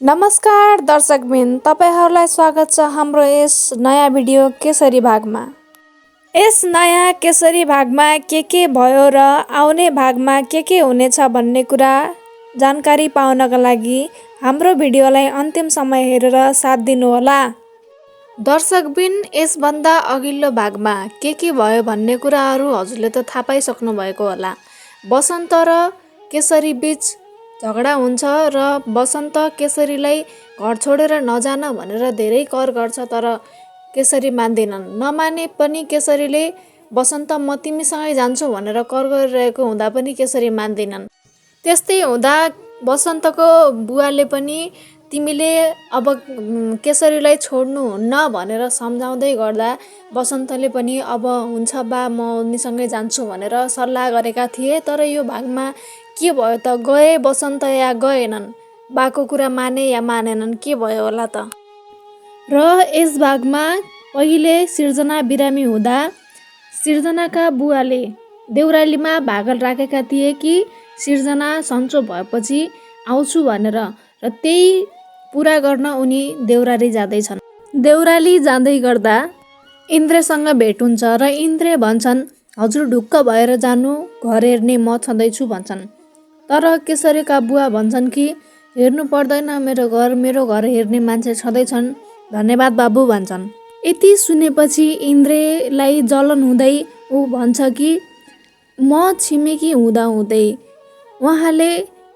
नमस्कार दर्शकबिन, तपाईँहरूलाई स्वागत छ हाम्रो यस नयाँ भिडियो केसरी भागमा। यस नयाँ केसरी भागमा के भयो र आउने भागमा के हुनेछ भन्ने कुरा जानकारी पाउनका लागि हाम्रो भिडियोलाई अन्तिमसम्म हेरेर साथ दिनुहोला। दर्शकबिन, यसभन्दा अघिल्लो भागमा के भयो भन्ने कुराहरू हजुरले त थाहा पाइसक्नु भएको होला। बसन्त र केसरी बीच झगडा हुन्छ र बसन्त केसरीलाई घर छोडेर नजान भनेर धेरै कर गर्छ, तर केसरी मान्दैनन्। नमाने पनि केसरीले बसन्त म तिमीसँगै जान्छु भनेर कर गरिरहेको हुँदा पनि केसरी मान्दैनन्। त्यस्तै हुँदा बसन्तको बुवाले पनि तिमीले अब केसरीलाई छोड्नुहुन्न भनेर सम्झाउँदै गर्दा बसन्तले पनि अब हुन्छ बा म उनीसँगै जान्छु भनेर सल्लाह गरेका थिए। तर यो भागमा के भयो त, गए बसन्त या गएनन्? बाको कुरा माने या मानेनन्? के भयो होला त? र यस भागमा पहिले सिर्जना बिरामी हुँदा सिर्जनाका बुवाले देउरालीमा भागल राखेका थिए कि सिर्जना सन्चो भएपछि आउँछु भनेर, र त्यही पुरा गर्न उनी देउराली जाँदैछन्। देउराली जाँदै गर्दा इन्द्रसँग भेट हुन्छ र इन्द्र भन्छन्, हजुर ढुक्क भएर जानु, घर हेर्ने म छँदैछु भन्छन्। तर केसरीका बुवा भन्छन् कि हेर्नु पर्दैन, मेरो घर हेर्ने मान्छे छँदैछन्, धन्यवाद बाबु भन्छन्। यति सुनेपछि इन्द्रलाई जलन हुँदै ऊ भन्छ कि म छिमेकी हुँदाहुँदै उहाँले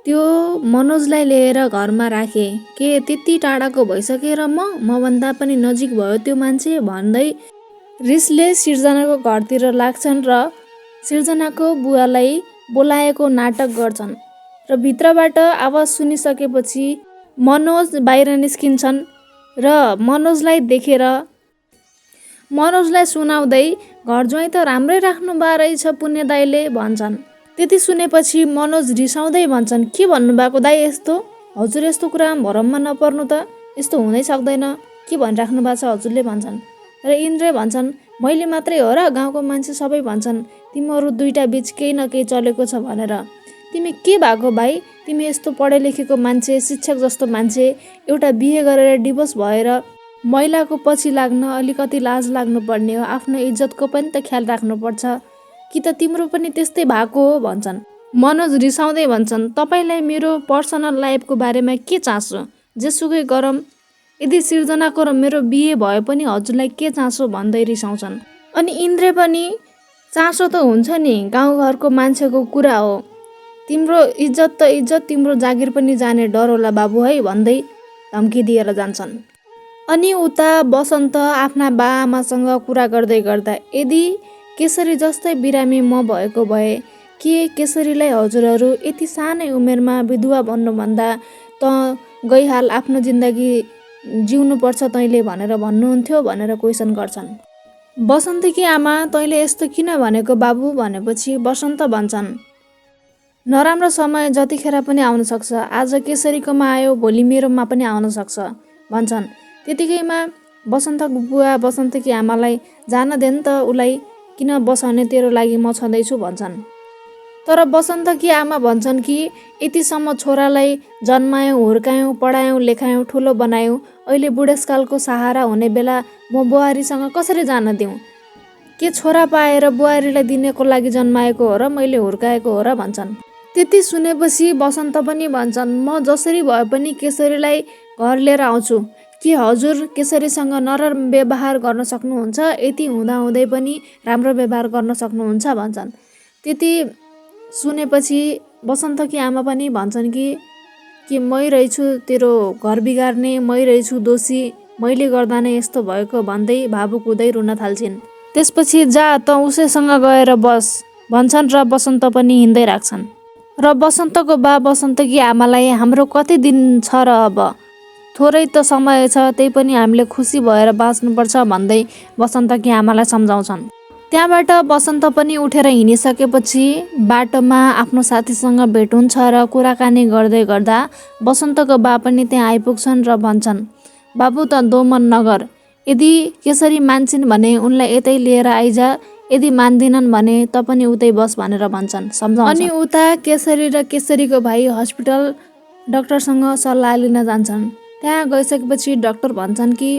त्यो मनोजलाई लिएर घरमा राखे, के त्यति टाढाको भइसकेर मभन्दा पनि नजिक भयो त्यो मान्छे भन्दै रिसले सिर्जनाको घरतिर लाग्छन् र सिर्जनाको बुवालाई बोलाएको नाटक गर्छन्। र भित्रबाट आवाज सुनिसकेपछि मनोज बाहिर निस्किन्छन् र मनोजलाई देखेर मनोजलाई सुनाउँदै घर ज्वाइँ त राम्रै राख्नु भए रहेछ पुण्य दाइले भन्छन्। त्यति सुनेपछि मनोज रिसाउँदै भन्छन्, के भन्नुभएको दाइ यस्तो? हजुर यस्तो कुरामा भरममा नपर्नु त, यस्तो हुनै सक्दैन, के भनिराख्नु भएको छ हजुरले भन्छन्। र इन्द्र भन्छन्, मैले मात्रै हो र, गाउँको मान्छे सबै भन्छन् तिमीहरू दुईटा बीच केही न केही चलेको छ भनेर। तिमी के भएको भाइ? तिमी यस्तो पढे लेखेको मान्छे, शिक्षक जस्तो मान्छे, एउटा बिहे गरेर डिभोर्स भएर महिलाको पछि लाग्न अलिकति लाज लाग्नु पर्ने हो, आफ्नो इज्जतको पनि त ख्याल राख्नुपर्छ, कि त तिम्रो पनि त्यस्तै भएको हो भन्छन्। मनोज रिसाउँदै भन्छन्, तपाईँलाई मेरो पर्सनल लाइफको बारेमा के चासो? जेसुकै गरौँ, यदि सिर्जनाको र मेरो बिहे भए पनि हजुरलाई के चासो भन्दै रिसाउँछन्। अनि इन्द्र पनि, चासो त हुन्छ नि, गाउँघरको मान्छेको कुरा हो, तिम्रो इज्जत त इज्जत, तिम्रो जागिर पनि जाने डर होला बाबु है भन्दै धम्की दिएर जान्छन्। अनि उता बसन्त आफ्ना बाआमासँग कुरा गर्दै गर्दा, यदि केसरी जस्तै बिरामी म भएको भए के केसरीलाई हजुरहरू यति सानै उमेरमा विधवा भन्नुभन्दा त गइहाल, आफ्नो जिन्दगी जिउनुपर्छ तैँले भनेर भन्नुहुन्थ्यो भनेर क्वेसन गर्छन्। बसन्तकी आमा, तैँले यस्तो किन भनेको बाबु भनेपछि बसन्त भन्छन्, नराम्रो समय जतिखेर पनि आउन सक्छ, आज केसरीकोमा आयो भोलि मेरोमा पनि आउन सक्छ भन्छन्। त्यतिकैमा बसन्तको बुवा बसन्तकी आमालाई जान देन त, उसलाई किन बसाउने, तेरो लागि म छँदैछु भन्छन्। तर बसन्तकी आमा भन्छन् कि यतिसम्म छोरालाई जन्मायौँ, हुर्कायौँ, पढायौँ, लेखायौँ, ठुलो बनायौँ, अहिले बुढेसकालको सहारा हुने बेला म बुहारीसँग कसरी जान दिउँ? के छोरा पाएर बुहारीलाई दिनको लागि जन्माएको हो र, मैले हुर्काएको हो र भन्छन्। त्यति सुनेपछि बसन्त पनि भन्छन्, म जसरी भए पनि केसरीलाई घर लिएर आउँछु, के हजुर केसरीसँग नराम्रो व्यवहार गर्न सक्नुहुन्छ? यति हुँदाहुँदै पनि राम्रो व्यवहार गर्न सक्नुहुन्छ भन्छन्। त्यति सुनेपछि बसन्तकी आमा पनि भन्छन् कि मै रहेछु तेरो घर बिगार्ने, मै रहेछु दोषी, मैले गर्दा नै यस्तो भएको भन्दै भावुक हुँदै रुन थाल्छिन्। त्यसपछि जा त उसैसँग गएर बस भन्छन् र बसन्त पनि हिँड्दै राख्छन्। र बसन्तको बा बसन्तकी आमालाई हाम्रो कति दिन छ र, अब थोरै त समय छ, त्यही पनि हामीले खुसी भएर बाँच्नुपर्छ भन्दै बसन्तकी आमालाई सम्झाउँछन्। त्यहाँबाट बसन्त पनि उठेर हिँडिसकेपछि बाटोमा आफ्नो साथीसँग भेट हुन्छ र कुराकानी गर्दै गर्दा बसन्तको बा पनि त्यहाँ आइपुग्छन् र भन्छन्, बाबु त दोमन नगर, यदि केसरी मान्छन् भने उनलाई यतै लिएर आइज, यदि मान्दिनन् भने त पनि उतै बस भनेर भन्छन्, सम्झाउँछन्। अनि उता केसरी र केसरीको भाइ हस्पिटल डाक्टरसँग सल्लाह लिन जान्छन्। त्यहाँ गइसकेपछि डाक्टर भन्छन् कि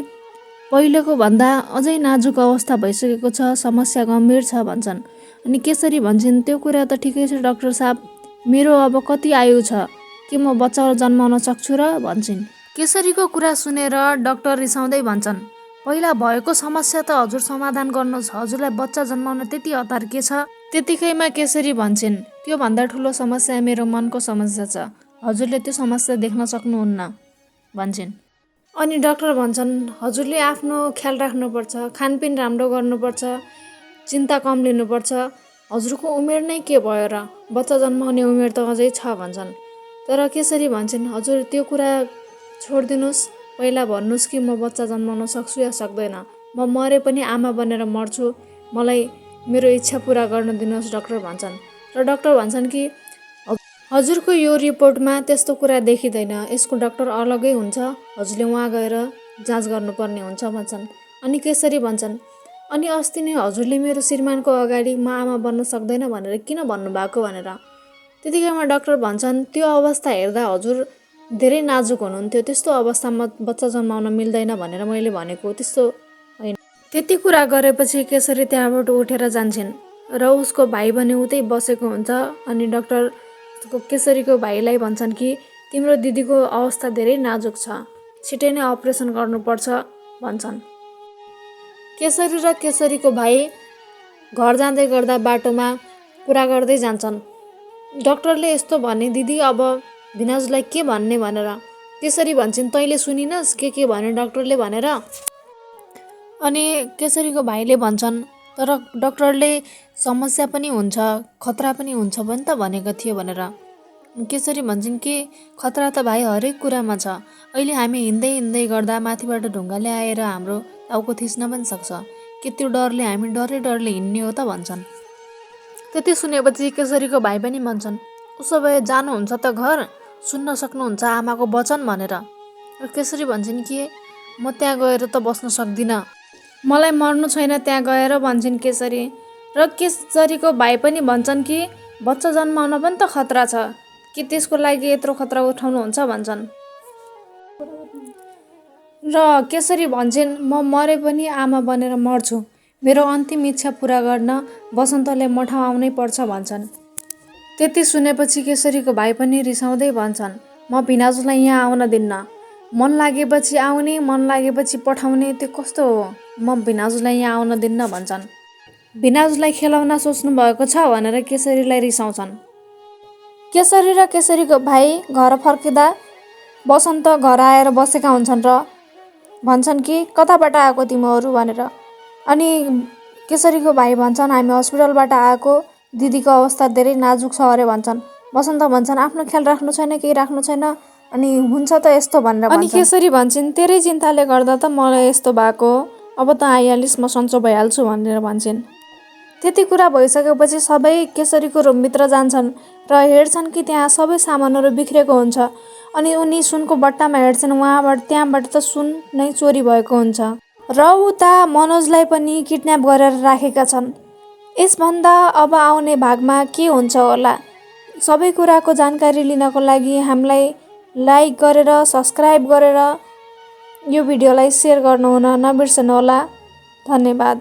पहिलेको भन्दा अझै नाजुक अवस्था भइसकेको छ, समस्या गम्भीर छ भन्छन्। अनि केसरी भन्छन् त्यो कुरा त ठिकै छ डाक्टर साहब, मेरो अब कति आयु छ, के म बच्चा जन्माउन सक्छु र भन्छन्। केसरीको कुरा सुनेर डाक्टर रिसाउँदै भन्छन्, पहिला भएको समस्या त हजुर समाधान गर्नुहोस्, हजुरलाई बच्चा जन्माउन त्यति हतार के छ। त्यतिकैमा केसरी भन्छन्, त्यो भन्दा ठुलो समस्या मेरो मनको समस्या छ, हजुरले त्यो समस्या देख्न सक्नुहुन्न भन्छन्। अनि डाक्टर भन्छन्, हजुरले आफ्नो ख्याल राख्नुपर्छ, खानपिन राम्रो गर्नुपर्छ, चिन्ता कम लिनुपर्छ, हजुरको उमेर नै के भयो र, बच्चा जन्माउने उमेर त अझै छ भन्छन्। तर केसरी भन्छन्, हजुर त्यो कुरा छोडिदिनुहोस्, पहिला भन्नुहोस् कि म बच्चा जन्माउन सक्छु या सक्दैन, म मरे पनि आमा बनेर मर्छु, मलाई मेरो इच्छा पुरा गर्न दिनुहोस् डाक्टर भन्छन्। र डाक्टर भन्छन् कि हजुरको यो रिपोर्टमा त्यस्तो कुरा देखिँदैन, यसको डाक्टर अलगै हुन्छ, हजुरले उहाँ गएर जाँच गर्नुपर्ने हुन्छ भन्छन्। अनि केसरी भन्छन्, अनि अस्ति नै हजुरले मेरो श्रीमानको अगाडि म आमा बन्न सक्दैन भनेर किन भन्नुभएको भनेर। त्यतिकैमा डाक्टर भन्छन्, त्यो अवस्था हेर्दा हजुर धेरै नाजुक हुनुहुन्थ्यो, त्यस्तो अवस्थामा बच्चा जन्माउन मिल्दैन भनेर मैले भनेको, त्यस्तो होइन। त्यति कुरा गरेपछि केसरी त्यहाँबाट उठेर जान्छन् र उसको भाइ पनि उतै बसेको हुन्छ। अनि डाक्टर केसरीको भाइलाई भन्छन् कि तिम्रो दिदीको अवस्था धेरै नाजुक छ, छिटै नै अपरेसन गर्नुपर्छ भन्छन्। केसरी र केसरीको भाइ घर जाँदै गर्दा बाटोमा कुरा गर्दै जान्छन्। डाक्टरले यस्तो भने दिदी अब भिनाजुलाई के भन्ने भनेर। केसरी भन्छन्, तैँले सुनिनस् के भन्यो डाक्टरले भनेर। अनि केसरीको भाइले भन्छन्, तर डाक्टरले समस्या पनि हुन्छ, खतरा पनि हुन्छ पनि त भनेको थियो भनेर। केसरी भन्छन् कि खतरा त भाइ हरेक कुरामा छ, अहिले हामी हिँड्दै हिँड्दै गर्दा माथिबाट ढुङ्गाले आएर हाम्रो टाउको थिच्न पनि सक्छ, के त्यो डरले हामी डरले हिँड्ने हो त भन्छन्। त्यति सुनेपछि केसरीको भाइ पनि भन्छन्, उसो भए जानुहुन्छ त घर, सुन्न सक्नुहुन्छ आमाको वचन भनेर। र केसरी भन्छन् कि म त्यहाँ गएर त बस्न सक्दिनँ, मलाई मर्नु छैन त्यहाँ गएर भन्छन् केसरी। र केसरीको भाइ पनि भन्छन् कि बच्चा जन्माउन पनि त खतरा छ, कि त्यसको लागि यत्रो खतरा उठाउनुहुन्छ भन्छन्। र केसरी भन्छन्, म मरे पनि आमा बनेर मर्छु, मेरो अन्तिम इच्छा पुरा गर्न बसन्तले म ठाउँ आउनै पर्छ भन्छन्। त्यति सुनेपछि केसरीको भाइ पनि रिसाउँदै भन्छन्, म भिनाजुलाई यहाँ आउन दिन्न, मन लागेपछि आउने, मन लागेपछि पठाउने, त्यो कस्तो हो, म भिनाजुलाई यहाँ आउन दिन्न भन्छन्। भिनाजुलाई खेलाउन सोच्नु भएको छ भनेर केसरीलाई रिसाउँछन्। केसरी र केसरीको भाइ घर फर्किँदा बसन्त घर आएर बसेका हुन्छन् र भन्छन् कि कताबाट आएको तिमीहरू भनेर। अनि केसरीको भाइ भन्छन्, हामी हस्पिटलबाट आएको, दिदीको अवस्था धेरै नाजुक छ अरे भन्छन्। बसन्त भन्छन्, आफ्नो ख्याल राख्नु छैन, केही राख्नु छैन, अनि हुन्छ त यस्तो भनेर भन्छन्। अनि केसरी भन्छन्, तेरै चिन्ताले गर्दा त मलाई यस्तो भएको, अब त आइहालिस् म सन्चो भइहाल्छु भनेर भन्छन्। त्यति कुरा भइसकेपछि सबै केसरीको रुमभित्र जान्छन् र हेर्छन् कि त्यहाँ सबै सामानहरू बिग्रेको हुन्छ। अनि उनी सुनको बट्टामा हेर्छन्, त्यहाँबाट त सुन नै चोरी भएको हुन्छ। र उता मनोजलाई पनि किडन्याप गरेर राखेका छन्। यसभन्दा अब आउने भागमा के हुन्छ होला, सबै कुराको जानकारी लिनको लागि हामीलाई लाइक गरेर, सब्सक्राइब गरेर यो भिडियोलाई सेयर गर्नुहुन नबिर्सनुहोला। धन्यवाद।